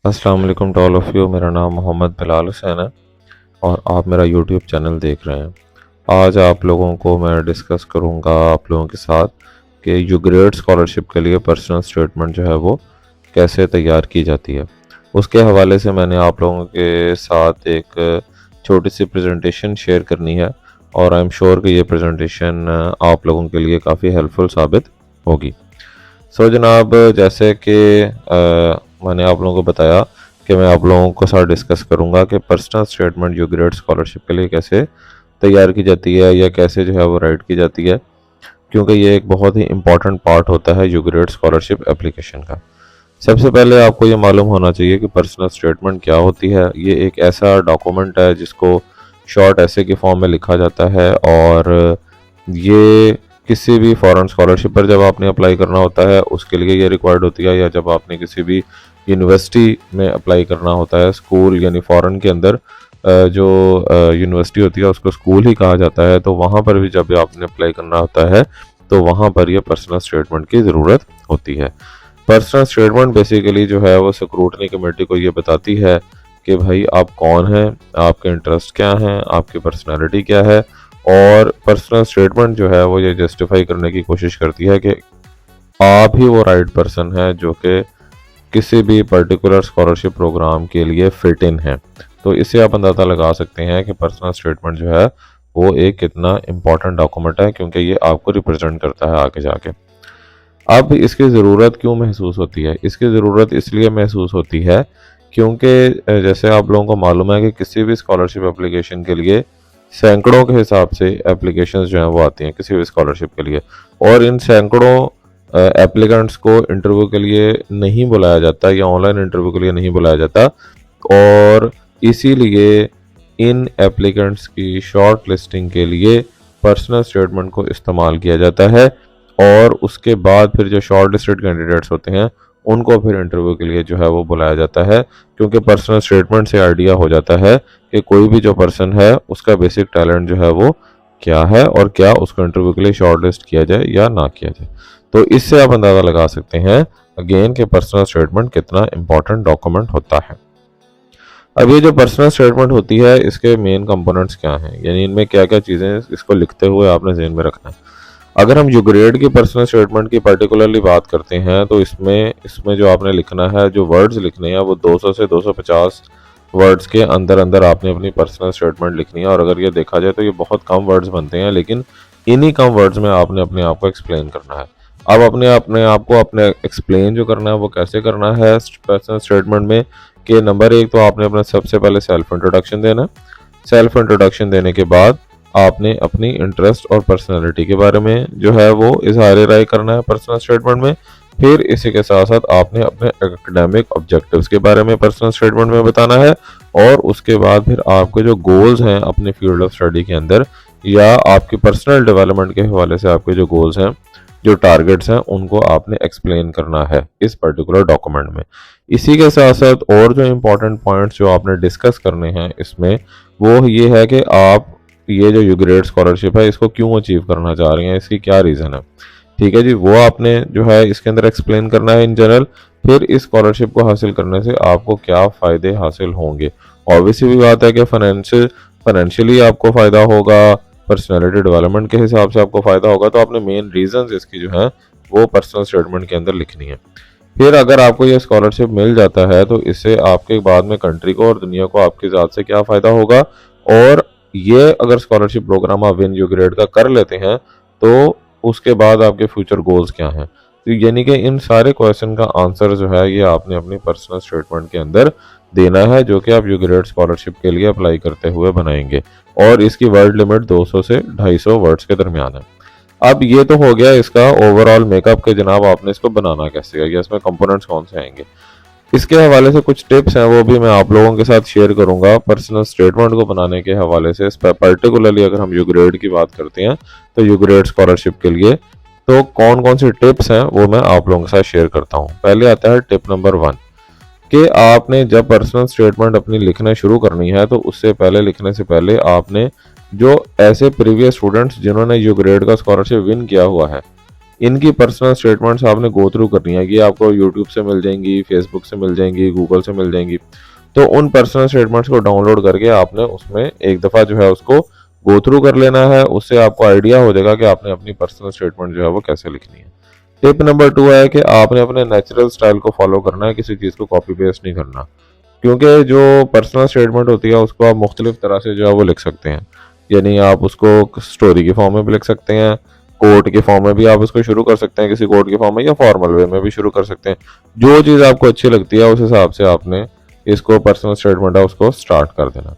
अस्सलाम वालेकुम to all of you. मेरा नाम मोहम्मद बिलाल हुसैन है और आप मेरा यूट्यूब चैनल देख रहे हैं। आज आप लोगों को मैं डिस्कस करूंगा आप लोगों के साथ कि यूग्रेड स्कॉलरशिप के लिए पर्सनल स्टेटमेंट जो है वो कैसे तैयार की जाती है। उसके हवाले से मैंने आप लोगों के साथ एक छोटी सी प्रेजेंटेशन शेयर करनी है और आई एम श्योर कि ये प्रेजेंटेशन आप लोगों के लिए काफ़ी हेल्पफुल साबित होगी। जनाब, जैसे कि मैंने आप लोगों को बताया कि मैं आप लोगों को साथ डिस्कस करूंगा कि पर्सनल स्टेटमेंट यूग्रेड स्कॉलरशिप के लिए कैसे तैयार की जाती है या कैसे जो है वो राइट की जाती है, क्योंकि ये एक बहुत ही इंपॉर्टेंट पार्ट होता है यूग्रेड स्कॉलरशिप एप्लीकेशन का। सबसे पहले आपको ये मालूम होना चाहिए कि पर्सनल स्टेटमेंट क्या होती है। ये एक ऐसा डॉक्यूमेंट है जिसको शॉर्ट ऐसे के फॉर्म में लिखा जाता है और ये किसी भी फॉरेन स्कॉलरशिप पर जब आपने अप्लाई करना होता है उसके लिए ये रिक्वायर्ड होती है, या जब आपने किसी भी यूनिवर्सिटी में अप्लाई करना होता है, स्कूल यानी फॉरेन के अंदर जो यूनिवर्सिटी होती है उसको स्कूल ही कहा जाता है, तो वहाँ पर भी जब आपने अप्लाई करना होता है तो वहाँ पर यह पर्सनल स्टेटमेंट की ज़रूरत होती है। पर्सनल स्टेटमेंट बेसिकली जो है वो स्क्रूटनी कमेटी को ये बताती है कि भाई आप कौन हैं, आपके इंटरेस्ट क्या हैं, आपकी पर्सनैलिटी क्या है, और पर्सनल स्टेटमेंट जो है वो ये जस्टिफाई करने की कोशिश करती है कि आप ही वो राइट पर्सन है जो कि किसी भी पर्टिकुलर स्कॉलरशिप प्रोग्राम के लिए फिट इन है। तो इससे आप अंदाज़ा लगा सकते हैं कि पर्सनल स्टेटमेंट जो है वो एक कितना इम्पॉर्टेंट डॉक्यूमेंट है, क्योंकि ये आपको रिप्रेजेंट करता है आगे जाके। अब इसकी ज़रूरत क्यों महसूस होती है? इसकी ज़रूरत इसलिए महसूस होती है क्योंकि जैसे आप लोगों को मालूम है कि किसी भी स्कॉलरशिप एप्लीकेशन के लिए सैकड़ों के हिसाब से एप्लीकेशंस जो हैं वो आती हैं किसी भी स्कॉलरशिप के लिए, और इन सैकड़ों एप्लीकेंट्स को इंटरव्यू के लिए नहीं बुलाया जाता या ऑनलाइन इंटरव्यू के लिए नहीं बुलाया जाता, और इसीलिए इन एप्लीकेंट्स की शॉर्ट लिस्टिंग के लिए पर्सनल स्टेटमेंट को इस्तेमाल किया जाता है, और उसके बाद फिर जो शॉर्ट लिस्टेड कैंडिडेट्स होते हैं उनको फिर इंटरव्यू के लिए जो है वो बुलाया जाता है, क्योंकि पर्सनल स्टेटमेंट से आइडिया हो जाता है कि कोई भी जो पर्सन है उसका बेसिक टैलेंट जो है वो क्या है और क्या उसको इंटरव्यू के लिए शॉर्ट लिस्ट किया जाए या ना किया जाए। तो इससे आप अंदाज़ा लगा सकते हैं अगेन कि पर्सनल स्टेटमेंट कितना इंपॉर्टेंट डॉक्यूमेंट होता है। अब ये जो पर्सनल स्टेटमेंट होती है इसके मेन कंपोनेंट्स क्या हैं, यानी इनमें क्या क्या चीज़ें, इसको लिखते हुए आपने ज़हन में रखना है। अगर हम यूग्रेड की पर्सनल स्टेटमेंट की पर्टिकुलरली बात करते हैं तो इसमें इसमें जो आपने लिखना है, जो वर्ड्स लिखने हैं वो 200 से 250 वर्ड्स के अंदर अंदर आपने अपनी पर्सनल स्टेटमेंट लिखनी है। और अगर ये देखा जाए तो ये बहुत कम वर्ड्स बनते हैं, लेकिन इन्हीं कम वर्ड्स में आपने अपने आप को एक्सप्लेन करना है। अब अपने आप को अपने एक्सप्लेन जो करना है वो कैसे करना है पर्सनल स्टेटमेंट में, कि नंबर एक तो आपने अपना सबसे पहले सेल्फ इंट्रोडक्शन देना है। सेल्फ इंट्रोडक्शन देने के बाद आपने अपनी इंटरेस्ट और पर्सनैलिटी के बारे में जो है वो इजहार राय करना है पर्सनल स्टेटमेंट में। फिर इसी के साथ साथ आपने अपने एकेडमिक ऑब्जेक्टिव्स के बारे में पर्सनल स्टेटमेंट में बताना है, और उसके बाद फिर आपके जो गोल्स हैं अपने फील्ड ऑफ स्टडी के अंदर या आपकी पर्सनल डेवलपमेंट के हवाले से आपके जो गोल्स हैं, जो टारगेट्स हैं, उनको आपने एक्सप्लेन करना है इस पर्टिकुलर डॉक्यूमेंट में। इसी के साथ साथ और जो इम्पोर्टेंट पॉइंट्स जो आपने डिस्कस करने हैं इसमें वो ये है कि आप ये जो यूग्रेड स्कॉलरशिप है इसको क्यों अचीव करना चाह रहे हैं, इसकी क्या रीज़न है। ठीक है जी, वो आपने जो है इसके अंदर एक्सप्लेन करना है इन जनरल। फिर इस स्कॉलरशिप को हासिल करने से आपको क्या फ़ायदे हासिल होंगे। ऑब्वियसली भी बात है कि फाइनेंशियली आपको फ़ायदा होगा, पर्सनैलिटी डेवलपमेंट के हिसाब से आपको फ़ायदा होगा, तो आपने मेन रीज़न्स इसकी जो है वो पर्सनल स्टेटमेंट के अंदर लिखनी है। फिर अगर आपको ये स्कॉलरशिप मिल जाता है तो इससे आपके बाद में कंट्री को और दुनिया को आपकी ज़ात से क्या फ़ायदा होगा, और ये अगर स्कॉलरशिप प्रोग्राम आप विन यूग्रेड का कर लेते हैं तो उसके बाद आपके फ्यूचर गोल्स क्या हैं। तो यानी कि इन सारे क्वेश्चन का आंसर जो है ये आपने अपनी पर्सनल स्टेटमेंट के अंदर देना है, जो कि आप यूग्रेड स्कॉलरशिप के लिए अप्लाई करते हुए बनाएंगे, और इसकी वर्ड लिमिट 200 से 250 वर्ड्स के दरमियान है। अब ये तो हो गया इसका ओवरऑल मेकअप के जनाब आपने इसको बनाना कैसे है या इसमें कंपोनेंट्स कौन से आएंगे। इसके हवाले से कुछ टिप्स हैं वो भी मैं आप लोगों के साथ शेयर करूंगा पर्सनल स्टेटमेंट को बनाने के हवाले से। इस पर पर्टिकुलरली अगर हम यूग्रेड की बात करते हैं तो यूग्रेड स्कॉलरशिप के लिए तो कौन कौन सी टिप्स हैं वो मैं आप लोगों के साथ शेयर करता हूं। पहले आता है टिप नंबर 1 कि आपने जब पर्सनल स्टेटमेंट अपनी लिखना शुरू करनी है तो उससे पहले, लिखने से पहले आपने जो ऐसे प्रीवियस स्टूडेंट्स जिन्होंने यूग्रेड का स्कॉलरशिप विन किया हुआ है इनकी पर्सनल स्टेटमेंट्स आपने गो थ्रू करनी है। ये आपको यूट्यूब से मिल जाएंगी, फेसबुक से मिल जाएंगी, गूगल से मिल जाएंगी। तो उन पर्सनल स्टेटमेंट्स को डाउनलोड करके आपने उसमें एक दफ़ा जो है उसको गो थ्रू कर लेना है। उससे आपको आइडिया हो जाएगा कि आपने अपनी पर्सनल स्टेटमेंट जो है वो कैसे लिखनी है। टिप नंबर 2 है कि आपने अपने नेचुरल स्टाइल को फॉलो करना है, किसी चीज़ को कॉपी पेस्ट नहीं करना। क्योंकि जो पर्सनल स्टेटमेंट होती है उसको आप मुख्तलिफ तरह से जो है वो लिख सकते हैं। यानी आप उसको स्टोरी के फॉर्म में भी लिख सकते हैं, कोट के फॉर्म में भी आप उसको शुरू कर सकते हैं किसी कोट के फॉर्म में, या फॉर्मल वे में भी शुरू कर सकते हैं। जो चीज़ आपको अच्छी लगती है उस हिसाब से आपने इसको पर्सनल स्टेटमेंट है उसको स्टार्ट कर देना।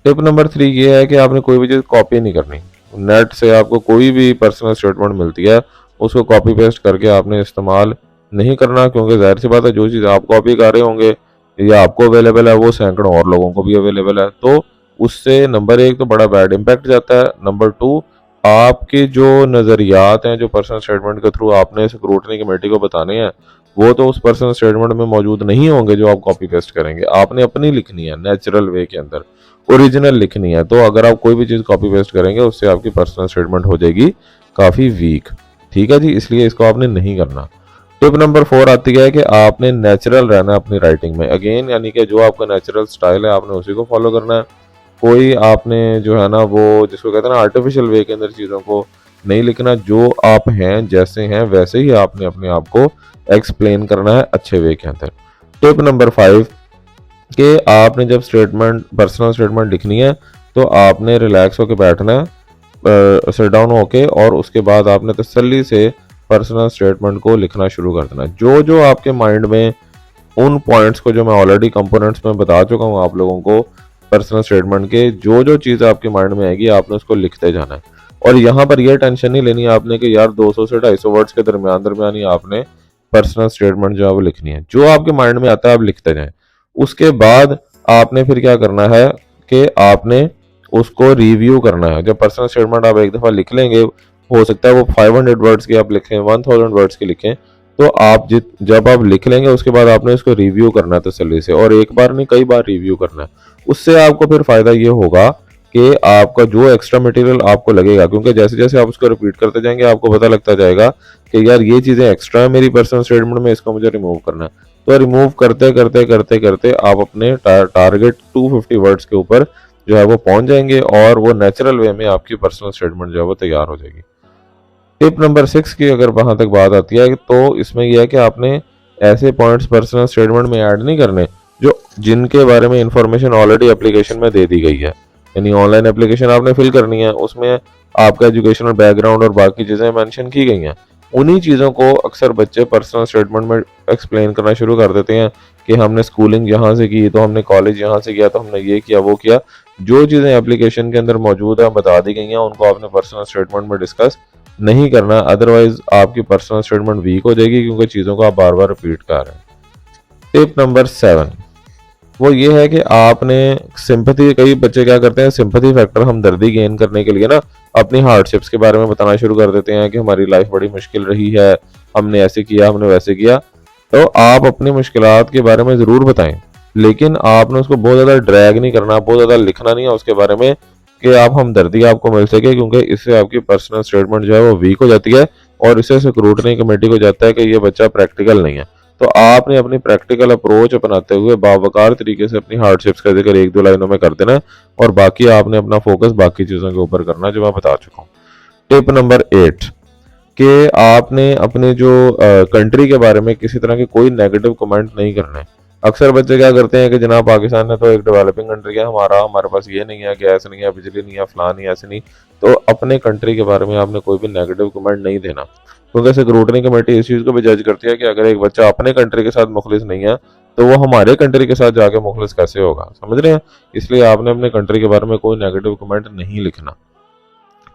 टिप नंबर 3 ये है कि आपने कोई भी चीज़ कॉपी नहीं करनी। नेट से आपको कोई भी पर्सनल स्टेटमेंट मिलती है उसको कॉपी पेस्ट करके आपने इस्तेमाल नहीं करना, क्योंकि जाहिर सी बात है जो चीज़ आप कॉपी कर रहे होंगे या आपको अवेलेबल है वो सैकड़ों और लोगों को भी अवेलेबल है। तो उससे नंबर 1 तो बड़ा बैड इम्पैक्ट जाता है, नंबर 2 आपके जो नज़रियात हैं जो पर्सनल स्टेटमेंट के थ्रू आपने स्क्रूटनी कमेटी को बताने हैं वो तो उस पर्सनल स्टेटमेंट में मौजूद नहीं होंगे जो आप कॉपी पेस्ट करेंगे। आपने अपनी लिखनी है, नेचुरल वे के अंदर ओरिजिनल लिखनी है। तो अगर आप कोई भी चीज़ कॉपी पेस्ट करेंगे उससे आपकी पर्सनल स्टेटमेंट हो जाएगी काफ़ी वीक। ठीक है जी, इसलिए इसको आपने नहीं करना। टिप नंबर 4 आती है कि आपने नेचुरल रहना है अपनी राइटिंग में। अगेन यानी कि जो आपका नेचुरल स्टाइल है आपने उसी को फॉलो करना है। कोई आपने जो है ना वो जिसको कहते हैं ना आर्टिफिशियल वे के अंदर चीज़ों को नहीं लिखना। जो आप हैं जैसे हैं वैसे ही आपने अपने आप को एक्सप्लेन करना है अच्छे वे के अंदर। टिप नंबर 5 कि आपने जब पर्सनल स्टेटमेंट लिखनी है तो आपने रिलैक्स होकर बैठना है, सिट डाउन होके, और उसके बाद आपने तसल्ली से पर्सनल स्टेटमेंट को लिखना शुरू कर देना। जो जो आपके माइंड में उन पॉइंट्स को जो मैं ऑलरेडी कंपोनेंट्स में बता चुका हूँ आप लोगों को पर्सनल स्टेटमेंट के, जो जो चीज़ आपके माइंड में आएगी आपने उसको लिखते जाना है। और यहाँ पर यह टेंशन नहीं लेनी आपने कि यार 200 से 250 वर्ड्स के दरमियान ही आपने पर्सनल स्टेटमेंट जो है वो लिखनी है। जो आपके माइंड में आता है आप लिखते जाएं। उसके बाद आपने फिर क्या करना है कि आपने उसको रिव्यू करना है। जब पर्सनल स्टेटमेंट आप एक दफ़ा लिख लेंगे, हो सकता है वो 500 वर्ड्स की आप लिखें, 1000 वर्ड्स की लिखें, तो आप जब आप लिख लेंगे उसके बाद आपने इसको रिव्यू करना है तसल्ली से, और एक बार नहीं कई बार रिव्यू करना है। उससे आपको फिर फ़ायदा ये होगा कि आपका जो एक्स्ट्रा मटेरियल आपको लगेगा, क्योंकि जैसे जैसे आप उसको रिपीट करते जाएंगे आपको पता लगता जाएगा कि यार ये चीज़ें एक्स्ट्रा है मेरी पर्सनल स्टेटमेंट में, इसको मुझे रिमूव करना है। तो रिमूव करते करते करते करते आप अपने टारगेट 250 वर्ड्स के ऊपर जो है वो पहुंच जाएंगे, और वो नेचुरल वे में आपकी पर्सनल स्टेटमेंट जो है वो तैयार हो जाएगी। टिप नंबर 6 की अगर वहां तक बात आती है तो इसमें यह है कि आपने ऐसे पॉइंट्स पर्सनल स्टेटमेंट में ऐड नहीं करने जो जिनके बारे में इंफॉर्मेशन ऑलरेडी एप्लीकेशन में दे दी गई है। यानी ऑनलाइन एप्लीकेशन आपने फिल करनी है, उसमें आपका एजुकेशनल बैकग्राउंड और बाकी चीज़ें मेंशन की गई हैं। उन्हीं चीज़ों को अक्सर बच्चे पर्सनल स्टेटमेंट में एक्सप्लेन करना शुरू कर देते हैं कि हमने स्कूलिंग यहाँ से की, तो हमने कॉलेज यहाँ से किया, तो हमने ये किया वो किया। जो चीज़ें एप्लीकेशन के अंदर मौजूद है बता दी गई हैं उनको आपने पर्सनल स्टेटमेंट में डिस्कस नहीं करना, अदरवाइज आपकी पर्सनल स्टेटमेंट वीक हो जाएगी क्योंकि चीज़ों को आप बार बार रिपीट कर रहे हैं। टिप नंबर 7 वो ये है कि आपने सिंपैथी, कई बच्चे क्या करते हैं सिंपैथी फैक्टर हमदर्दी गेन करने के लिए ना अपनी हार्डशिप्स के बारे में बताना शुरू कर देते हैं कि हमारी लाइफ बड़ी मुश्किल रही है, हमने ऐसे किया, हमने वैसे किया। तो आप अपनी मुश्किलात के बारे में ज़रूर बताएं, लेकिन आपने उसको बहुत ज़्यादा ड्रैग नहीं करना, बहुत ज़्यादा लिखना नहीं है उसके बारे में कि आप हमदर्दी आपको मिल सके, क्योंकि इससे आपकी पर्सनल स्टेटमेंट जो है वो वीक हो जाती है और इससे स्क्रूटनी कमेटी को जाता है कि ये बच्चा प्रैक्टिकल नहीं है। तो आपने अपनी प्रैक्टिकल अप्रोच अपनाते हुए बावकार तरीके से अपनी हार्डशिप्स का जिक्र 1-2 लाइनों में कर देना, और बाकी आपने अपना फोकस बाकी चीज़ों के ऊपर करना जो मैं बता चुका हूँ। टिप नंबर 8 कि आपने अपने जो कंट्री के बारे में किसी तरह के कोई नेगेटिव कमेंट नहीं करने। अक्सर बच्चे क्या करते हैं कि जनाब पाकिस्तान है तो एक डेवलपिंग कंट्री है, हमारे पास ये नहीं है, गैस नहीं है, बिजली नहीं है, फलां नहीं है, ऐसे नहीं। तो अपने कंट्री के बारे में आपने कोई भी नेगेटिव कमेंट नहीं देना, क्योंकि स्क्रूटनी कमेटी इस चीज़ को भी जज करती है कि अगर एक बच्चा अपने कंट्री के साथ मुखलिस नहीं है तो वो हमारे कंट्री के साथ जाके मुखलिस कैसे होगा, समझ रहे हैं। इसलिए आपने अपने कंट्री के बारे में कोई नेगेटिव कमेंट नहीं लिखना।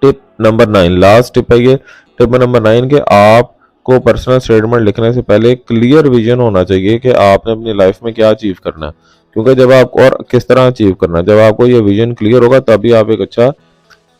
टिप नंबर 9 लास्ट टिप है ये। टिप नंबर 9 कि आपको पर्सनल स्टेटमेंट लिखने से पहले क्लियर विजन होना चाहिए कि आपने अपनी लाइफ में क्या अचीव करना है, क्योंकि जब आप और किस तरह अचीव करना है, जब आपको ये विजन क्लियर होगा तभी आप एक अच्छा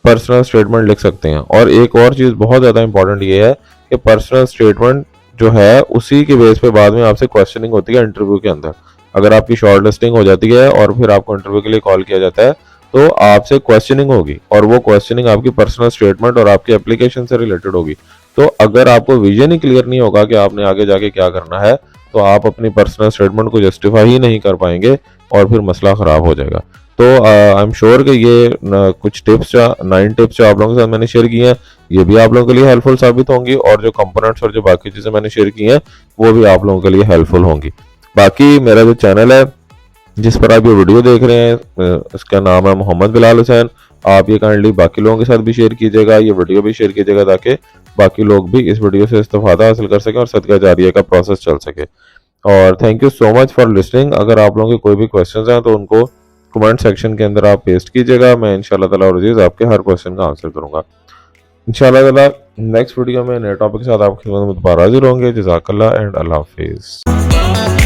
पर्सनल स्टेटमेंट लिख सकते हैं। और एक और चीज़ बहुत ज़्यादा इंपॉर्टेंट ये है कि पर्सनल स्टेटमेंट जो है उसी के बेस पे बाद में आपसे क्वेश्चनिंग होती है इंटरव्यू के अंदर। अगर आपकी शॉर्ट लिस्टिंग हो जाती है और फिर आपको इंटरव्यू के लिए कॉल किया जाता है तो आपसे क्वेश्चनिंग होगी, और वो क्वेश्चनिंग आपकी पर्सनल स्टेटमेंट और आपकी एप्लीकेशन से रिलेटेड होगी। तो अगर आपको विजन ही क्लियर नहीं होगा कि आपने आगे जाके क्या करना है, तो आप अपनी पर्सनल स्टेटमेंट को जस्टिफाई ही नहीं कर पाएंगे और फिर मसला ख़राब हो जाएगा। तो आई एम श्योर कि ये कुछ टिप्स 9 टिप्स जो आप लोगों के साथ मैंने शेयर किए हैं, ये भी आप लोगों के लिए हेल्पफुल साबित होंगी, और जो कंपोनेंट्स और जो बाकी चीज़ें मैंने शेयर की हैं वो भी आप लोगों के लिए हेल्पफुल होंगी। बाकी मेरा जो चैनल है जिस पर आप ये वीडियो देख रहे हैं, इसका नाम है मोहम्मद बिलाल हुसैन। आप ये काइंडली बाकी लोगों के साथ भी शेयर कीजिएगा, ये वीडियो भी शेयर कीजिएगा, ताकि बाकी लोग भी इस वीडियो से इस्तेफादा हासिल कर सकें और सदका जारिया का प्रोसेस चल सके। और thank you so much for listening. अगर आप लोगों के कोई भी क्वेश्चंस हैं तो उनको कमेंट सेक्शन के अंदर आप पेस्ट कीजिएगा। मैं इंशाल्लाह ताला और अजीज आपके हर क्वेश्चन का आंसर करूंगा। इंशाल्लाह ताला नेक्स्ट वीडियो में नए टॉपिक के साथ आपकी खिदमत में दोबारा हाजिर होंगे। जज़ाकल्लाह एंड अल्लाह हाफिज़।